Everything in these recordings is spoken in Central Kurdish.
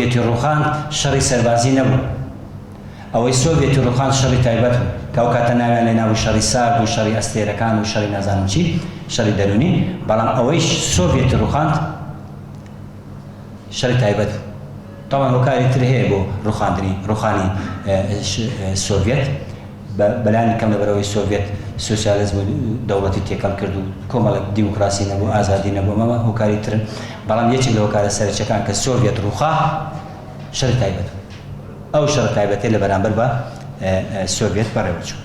سۆڤێتی ڕوخان شەڕی سەربازی نەبوو ئەوەی سۆڤێتی ڕوخان شەڕی تایبەت بوو کە ئەو کاتە ناویان لێ ناوی شەڕی سارد و شەڕی ئەستێرەکان و شەڕی نازانم چی شەڕی دەرونی بەڵام ئەوەی سۆڤێتی ڕوخان شەڕی تایبەت بوو طبعا هۆکاری تر هەیە بۆ ڕوخانی سۆڤێت بەلانی کەم لەبەرەوەی سۆڤێت سۆسیالیزم و دەوڵەتی تێکەڵ کرد و کۆمەڵێک دیموکراسی نەبوو ئازادی نەبوو ئەمە هۆکاری ترن بەڵام یەکێک لە هۆکارە سەرچەکان کە سۆڤێت ڕوخا شەڕی تایبەت ئەو شەڕ تایبەتێ لە بەرامبەر بە سۆڤێت بەڕێوەچوو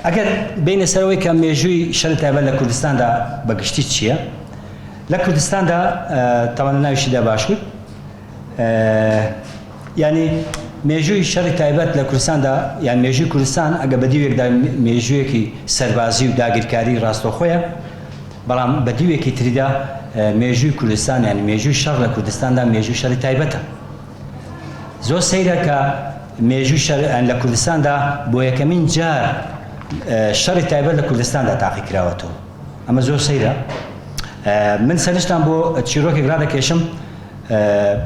ئەگەر بینە سەرەوەی کە مێژووی شەڕی تایبەت لە کوردستاندا بەگشتی چییە لە کوردستاندا تەواو ناویشیدا باشوور ینی مێژووی شەڕی تایبەت لە کوردستاندا یان مێژووی کوردستان ئەگە بەدیوێکدا مێژوویەکی سەربازی و داگیرکاری ڕاستەوخۆیە بەڵام بەدیوێکی تریدا مێژووی کوردستان یان مێژووی شەڕ لە کوردستاندا مێژووی شەڕی تایبەتە زۆر سەیرە کە مێژووی شەڕ لە کوردستاندا بۆ یەکەمین جار شەڕی تایبەت لە کوردستاندا تاقی کراوەتەوە ئەمە زۆر سەیرە من سەرنجتان بۆ چیرۆکێک ڕادەکێشم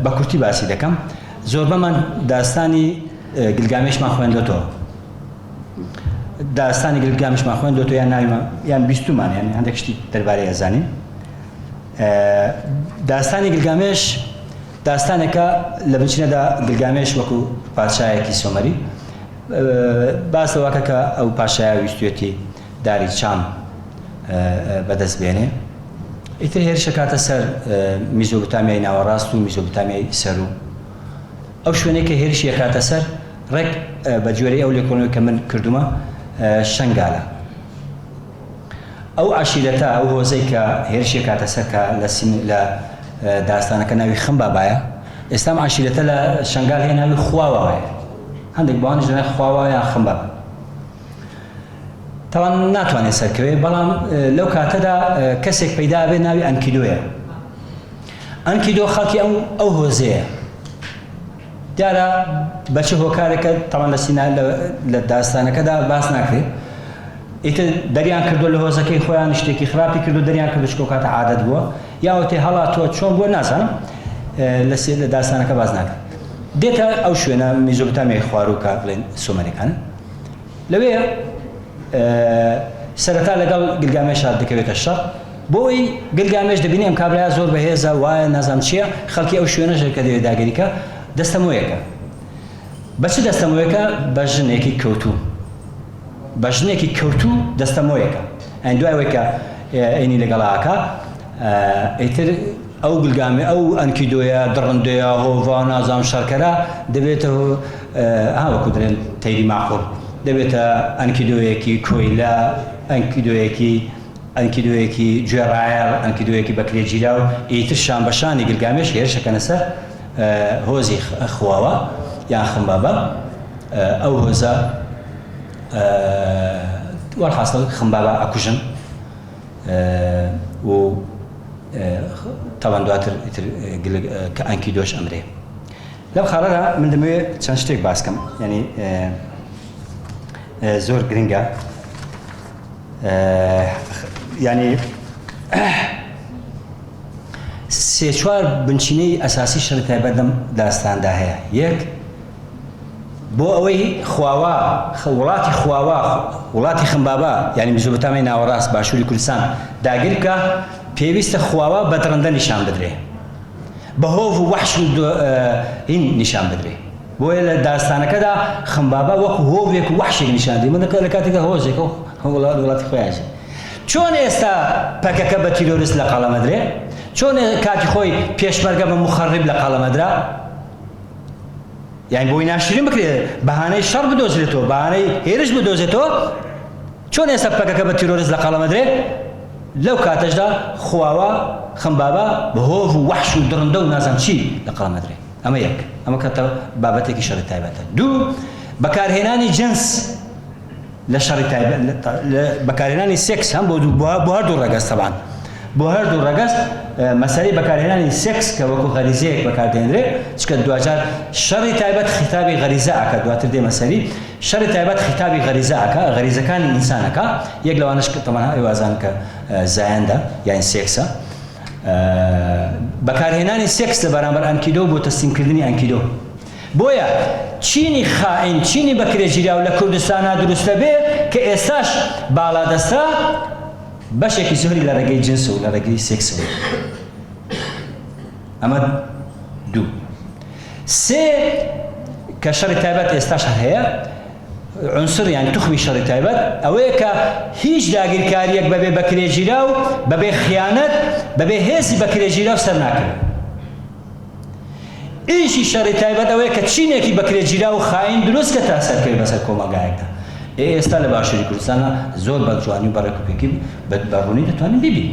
بە کورتی باسی دەکەم زۆر بەمان داستانی گلگامێشمان خوێندوێتەوە داستانی گلگامێشمان خوێندوێتەوە یان ناویمان یان بیستومان یان هەندێک شتی دەربارەی ئەزانین داستانی گلگامێش داستانێکە لە بنچینەدا گلگامێش وەکو پادشایەکی سۆمەری باس لەواکە کە ئەو پاشایە ویستوێتی داری چام بەدەست بێنێ ئیتر هێرشە کاتە سەر میزۆپۆتامیای ناوەڕاست و میزۆپۆتامیای سەرو ئەو شوێنەی کە هێرشی کاتە سەر ڕێک بە جۆرەی ئەو لێکۆڵینەوەی کە من کردومە شەنگالە ئەو عەشیرەتە ئەو هۆزەی کە هێرشی کاتە سەر کە لە داستانەکە ناوی خەمبابایە ئێستا ئەم عەشیرەتە لە شەنگال هەیە ناوی خواوایە هەندێک بۆوانیش دەڵێن خواوە یان خەمبابە تاوان ناتوانێت سەرکەوێت بەڵام لەو کاتەدا کەسێک پەیدا بێ ناوی ئەنکیدۆیە ئەنکیدۆ خەڵکی ئەو هۆزەیە دیارە بەچه هۆکارێکە تاوان لە داستانەکەدا باس ناکرێت ئیتر دەریان کردو لە هۆزەکەی خۆیان شتێکی خراپی کردو دەریان کردو شکۆ کاتە عادەت بووە یاوەتێ هەڵاتوە چۆن بووە نازانم لە داستانەکە باز ناکرێت دێتە ئەو شوێنە میزۆپۆتامیای خواروکە بڵێن سۆمەریەکانە لەوەیە سەرەتا لەگەڵ گلگامێشا دەکەوێتە شەڕ بۆی گلگامێش دەبینی ئەم کابرایە زۆر بەهێزە وایە نازانم چییە خەڵکی ئەو شوێنەژە کە دەوێت داگیریکە دەستەمۆیەکە بە چ دەستەمۆیەکە بە ژنێکی کەوتوو بە ژنێکی کەوتوو دەستەمۆیەکە ئەین دوای کە ئەینی لەگەڵاکە ئیتر ئەو گلگامێ ئەو ئەنکیدۆیە دڕندەیە هۆڤا نازام شەڕکەرە دەبێتەوە وەکو دەڵێن تەیری ماخۆر دەبێتە ئەنکیدۆیەکی کۆیلا ئەنکیدۆیەکی گوێڕایە ئەنکیدۆیەکی بەکرێجیرا و ئیتر شان بەشانی گلگامێش هێرشەکەنە سەر هۆزی خواوە یان خەمبابە ئەو هۆزە وەڵحاصل خەمبابە ئەکوژن و تاوان دواتر کە ئەنکیدۆش ئەمرێ لەو خاڵەدا من دەمەوێت چەند شتێک باسکەم ینی زۆر گرنگە ینی سێ چوار بنچینەی ئەساسی شەڕی تایبەت لەم داستاندا هەیە یەک بۆ ئەوەی خواوە وڵاتی خەمبابە ینی میزۆپۆتامیای ناوەڕاست باشووری کوردستان داگیر بکە پێویستە خواوە بە دڕندە نیشان بدرێ بە هۆڤ و وەحش و هین نیشان بدرێ بۆیە لە داستانەکەدا خەمبابە وەکو هۆڤێک و وەحشێک نیشان دێ من لە کاتێکدا هۆزێک و وڵاتی خۆیاژێ چۆن ئێستا پەکەکە بە تیرۆریست لە قەڵەمەدرێ چۆن کاتی خۆی پێشمەرگە بە مخەڕیب لە قەڵەمەدرا یعنی بۆی ناشرین بکرێت بەهانەی شەڕ بدۆزرێتەوە بەهانەی هێرش بدۆزێتەوە چۆن ئێستا پەکەکە بە تیرۆریست لە قەڵەمەدرێ لەو کاتەشدا خواوە خەمبابە بە هۆڤ و وەحش و دڕندە و نازانم چی لە قەڵەمەدرێ ئەمە یەک ئەمە کاتە بابەتێکی شەڕی تایبەتە دوو بەکارهێنانی جنس لە شەڕی تایبەت بەکارهێنانی سێکس هەم بۆ هەردوو ڕەگەز تەبان بۆ هەردوو ڕەگەز مەسەلەی بەکارهێنانی سێکس کە وەکو غەریزەیەک بەکاردێنرێ چکە دوجار شەڕی تایبەت خیتابی غەریزە ئەکە دواتر دێ مەسەری شەڕی تایبەت خیتابی غەریزە ئەکە غەریزەکانی ئینسانەکە یەک لەوانش کە تەمەنها ئێوازان کە زایەندە یان سێکسە بەکارهێنانی سێکس لە بەرامبەر ئەنکیدۆ بۆ تەسلیمکردنی ئەنکیدۆ. بۆیە چینی خائین، چینی بەکرێگیراو لە کوردستانە دروستە بێ کە ئێستاش باڵادەستە بەشێکی زۆری لە ڕێگەی جنس و لە ڕێگەی سێکسەوە. ئەمە دوو. سێ کە شەڕی تایبەت ئێستاش هەیە، عنصر یان تخمی شەڕی تایبەت ئەوەیە کە هیچ داگیرکاریەک بەبێ بەکرێگیراو، بەبێ خیانەت، بەبێ هێزی بەکرێگیراو سەر ناکرێت. ئیشی شەڕی تایبەت ئەوەیە کە چینێکی بەکرێگیراو و خاین دروست کە تا سەرکەوێ بەسەر کۆمەلگایەکدا. ئێستا لە باشووری کوردستانە زۆر بە جوانی و بەڕێکوپێکی بەڕوونی دەتوانین ببین.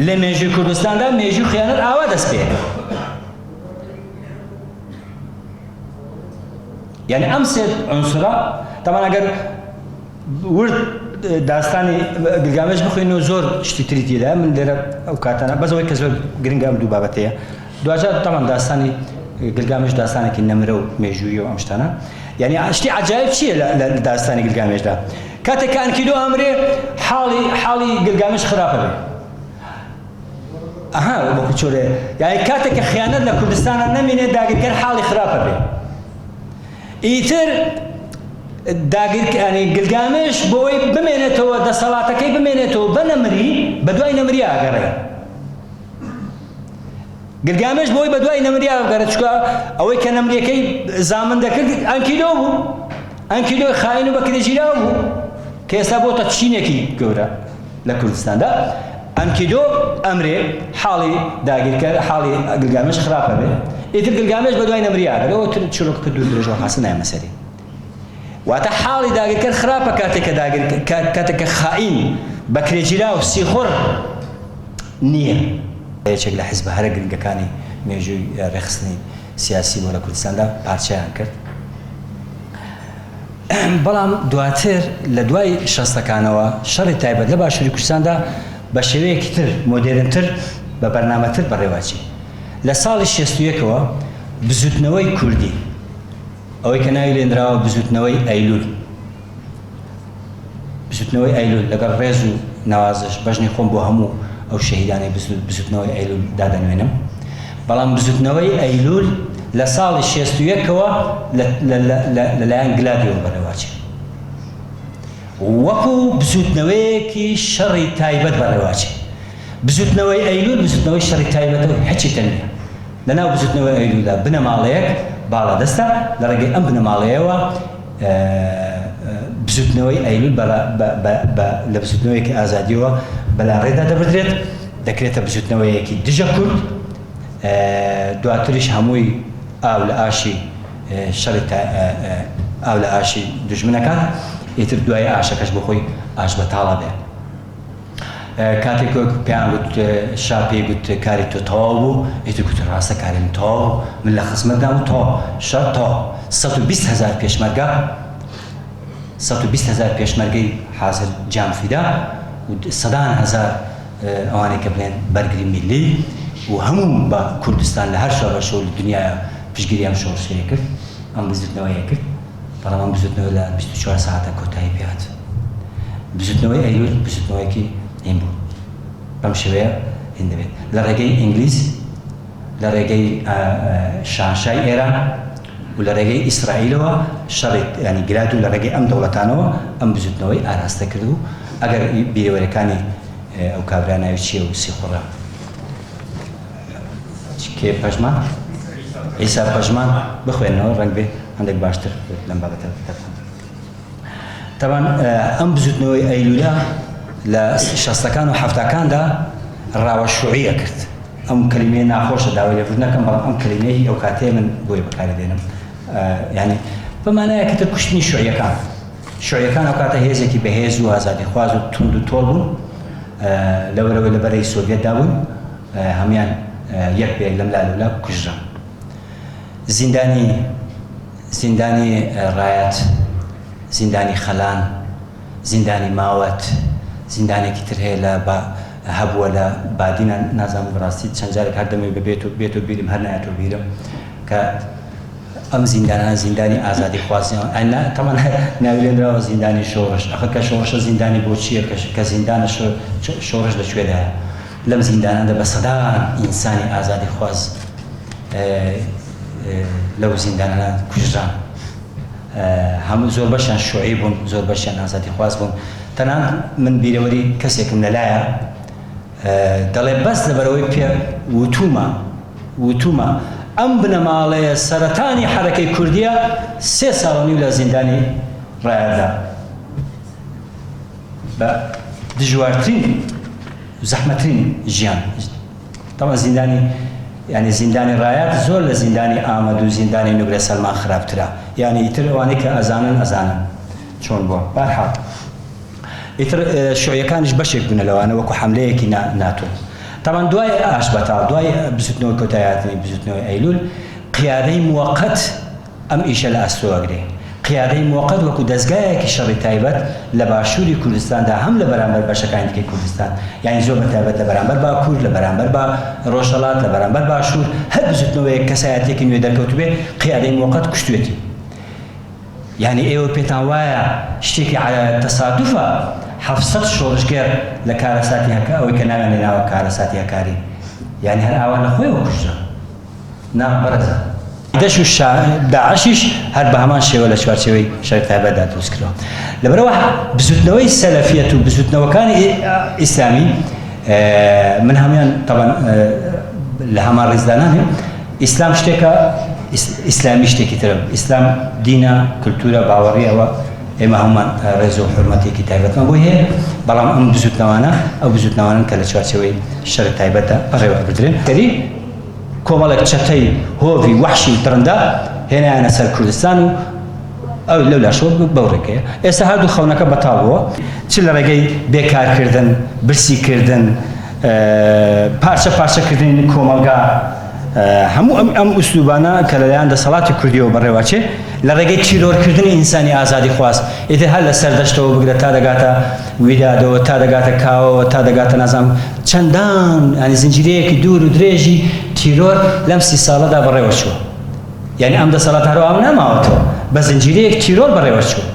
لە مێژووی کوردستاندا مێژووی و خیانەت ئاوا دەست پێیە. یعنی ئەم سێ عنصرە تەمان ئەگەر ورد داستانی گلگامێش بخوێنەوە زۆر شتی تری تێدایە. من لێرە ئەو کاتانە بەزەوەی کە زۆر گرنگە ئەم دوو بابەتەیە. دوجار تەمان داستانی گلگامێش داستانێکی نەمرە و مێژوویی و ئەم شتانە. یعنی شتی عجایب چییە لە داستانی گلگامێشدا؟ کاتێک کە ئەنکیدۆ ئەمرێ حاڵی گلگامێش خراپە بێ. ئەها وەکو چۆرێ، یعنی کاتێک کە خیانەت لە کوردستانە نەمێنێت داگیرکەر حاڵی خراپە بێ. ئیتر داگیرکاری گلگامێش بۆی بمێنێتەوە دەسەڵاتەکەی بمێنێتەوە بە نەمری، بە دوای نەمری ئاگەڕێ. گلگامێش بۆی بە دوای نەمری ئاگەڕێت چکە ئەوەی کە نەمریەکەی زامن دەکرد ئەنکیدۆ بوو. ئەنکیدۆ خاین و بەکرێگیراو بوو کە ئێستا بۆتە چینێکی گەورە لە کوردستاندا. ئەنکیدۆ ئەمرێ حاڵی داگیرکار حاڵی گلگامێش خراپە بێ. ئیتر گلگامێش بە دوای نەمری ئاگەڕێ. ئەوە چۆرۆکە دوور درێژەوە حاصل نایە مەسەری. واتە حاڵی داگیرکار خراپە کاتێک کە خائین بەکرێگیراو سیخۆر نییە. یەکێک لە حیزبە هەرە گرنگەکانی مێژووی ڕێخستنی سیاسی بۆ لە کوردستاندا پارچەیان کرد. بەڵام دواتر لە دوای شەستەکانەوە شەڕی تایبەت لە باشووری کوردستاندا بە شێوەیەکی تر مۆدێرنتر بە بەرنامەتر بەڕێواچی. لە ساڵی 61ەوە بزوتنەوەی کوردی، ئەوەی کە ناوی لێنراوە بزوتنەوەی ئەیلول، بزوتنەوەی ئەیلول لەگەڵ ڕێز و نەوازش بەژنی خۆم بۆ هەموو ئەو شەهیدانی بزوتنەوەی ئەیلول دادەنوێنم. بەڵام بزوتنەوەی ئەیلول لە ساڵی 61ەوە لەلایەن گلادیۆ بەڕێواچی، وەکو بزوتنەوەیەکی شەڕی تایبەت بەڕێواچی. بزوتنەوەی ئەیلول بزوتنەوەی شەڕی تایبەتەوەی هەچی تەنیا. لەناو بزوتنەوەی ئەیلولدا بنەماڵەیەک باڵادەستە، لە ڕێگەی ئەم بنەماڵەیەوە بزوتنەوەی ئەیلول لە بزوتنەوەیەکی ئازادیەوە بەلا ڕێدا دەبدرێت، دەکرێتە بزوتنەوەیەکی دژە کورد. دواتریش هەمووی ئاو لە ئاشی شەڕی ئاو لە ئاشی دژمنەکان، ئیتر دوای ئاشەکەش بۆ خۆی ئاش بەتاڵە بێ. کاتێک پێیان گوت شا پێی گوت کاری تۆ تەواو بوو، ئیتر گوت ڕاستە کاریم تەواو، من لە خزمەتدام و تۆ شەڕ تۆ 120,000 پێشمەرگە 120,000 پێشمەرگەی حازر جامفیدا و 100,000 ئەوانەی کە بڵێن بەرگری میلی و هەموو بە کوردستان لە هەر شەڕ بە شەو لە دنیاە پشتگیری ئەم شۆڕشەیە کرد، ئەم بزوتنەوەیە کرد. بەڵام ئەم بزوتنەوە لە 24 ساعتە کۆتایی پێهات. بزوتنەوەی ئەیلول بزوتنەوەیەکی این بوو. بەم شێوەیە هین دەبێت لە ڕێگەی ئینگلیز، لە ڕێگەی شانشای ئێران و لە ڕێگەی ئیسرائیلەوە شەڕی ینی گرات و لە ڕێگەی ئەم دەوڵەتانەوە ئەم بزوتنەوەی ئاراستە کرد و ئەگەر بیرەوەریەکانی ئەو کابراناوی چییە و سیخۆڕە کێ پەژمان ئیسا پەژمان بخوێنەوە ڕەنگ بێ هەندێک باشتر لەم بابەتە دەکەم. تەبان ئەم بزوتنەوەی ئەیلولا لە 60ەکان و 70ەکاندا ڕاوە شوعیە کرد. ئەم کەلیمەیە ناخۆشە داوای لێبوردن نەکەم، بەڵام ئەم کەلیمەی ئەو کاتەیە من بۆی بەکاردێنم. یعنی بەمانایە کە تر کوشتنی شوعیەکان. شوعیەکان ئەو کاتە هێزێکی بەهێز و ئازادیخواز و توند و تۆڵ بوون، لەوەرەوەی لە بەرەی سۆڤێتدا بوون، هەمیان یەک پێک لەم لالولا کوژران. زیندانی ڕایەت، زیندانی خەلان، زیندانی ماوەت، زیندانێکی تر هەیە لە هەبووە لە بادینە نازانم بەڕاستی چەند جارێک هەر دەمێ بێت و بیرم هەر نایەتەوە بیرم کە ئەم زیندانە زیندانی ئازادی خوازیەوە تەمان ناویلێنراوە زیندانی شۆڕش. ئەخە کە شۆڕشە زیندانی بۆ چییە کە زیندانە شۆڕش لەکوێدایە؟ لەم زینداناندا بە سەدان ئینسانی ئازادی خواز لەو زیندانانە کوژران. هەموو زۆر بەشیان شوعی بوون، زۆر بەشیان ئازادی خواز بوون. تەنانەت من بیرەوەری کەسێکم لەلایە دەڵێ بەس لەبەرەوەی پێ وتومە ئەم بنەماڵەیە سەرەتانی حەرەکەی کوردیە 3 ساڵ و نیو لە زیندانی ڕایەتدا بە دژوارترین زەحمەترین ژیان. تەمە زیندانی یعنی زیندانی ڕایەت زۆر لە زیندانی ئامەد و زیندانی نوگرە سەلمان خراپترە، یعنی ئیتر ئەوانەی کە ئەزانن چۆن بووە. بەرحاڵ ئیتر شوعیەکانیش بەشێک بوونە لەوانە وەکو حەملەیەکی ناتۆ. تەمان دوای ئاش بەتاڵ، دوای بزوتنەوەی کۆتایهاتنی بزوتنەوەی ئەیلول، قیادەی موقت ئەم ئیشە لە ئەستۆوەگرێ. قیادەی موقت وەکو دەستگایەکی شەڕی تایبەت لە باشووری کوردستاندا هەم لە بەرامبەر بەشەکانی دیکەی کوردستان، یعنی زۆر بەتایبەت لە بەرامبەر باکوور، لە بەرامبەر بە ڕۆژهەڵات، لە بەرامبەر باشوور، هەر بزوتنەوەیەک کەسایەتێکی نوێ دەرکەوتو بێ قیادەی موقت کوشتوێتی. یعنی ئێوە پێتان وایە شتێکی تەسادوفە 700 شۆڕشگەر لە کارەساتی هەکا ئەوەی کە ناویان لێناوە کارەساتی هەکاری، یعنی هەر ئاوان لە خۆیەوە کوژرا. نا بەرەزە دەش و داعشیش هەر بە هەمان شێوە لە چوارچێوەی شەڕی تایبەتدا دروست کراوە. لەبەرەوە بزوتنەوەی سەلەفیەت و بزوتنەوەکانی ئیسلامی من هەمویان طبعا لە هەمان ڕێزدانانێ ئیسلام شتێکە، ئیسلامی شتێکی ترە. ئیسلام دینە، کولتورە، باوەڕیەوە، ئێمە هەمومان ڕێز و حورمەتێکی تایبەتمان بۆی هەیە، بەڵام ئەم بزوتنەوانە ئەو بزوتنەوانن کە لە چوارچێوەی شەڕی تایبەتدا بەڕێوە بدرێن. کەری کۆمەڵێک چەتەی هۆڤی وەحشی و تڕندا هێنایانە سەر کوردستان و ئەو لەو لاشەوە بەو ڕێگەیە. ئێستا هەردوو خەونەکە بەتاڵ بووە، چ لە ڕێگەی بێکارکردن، برسیکردن، پارچەکردنی کۆمەلگا، هەموو ئەم ئوسلوبانە کە لەلایەن دەسەڵاتی کوردیەوە بەڕێواچێ لە ڕێگەی تیرۆرکردنی ئینسانی ئازادی خواست. ئیتر هەر لە سەردەشتەوە بگرێت تا دەگاتە ویدادەوە، تا دەگاتە کاوەوە، تا دەگاتە نازانم چەندان ینی زنجیرەیەکی دوور و درێژی تیرۆر لەم 30 ساڵەدا بەڕێوە چووە. یعنی ئەم دەسەڵات هەروە نەماوەتەوە، بە زنجیرەیەک تیرۆر بەڕێوە چووە.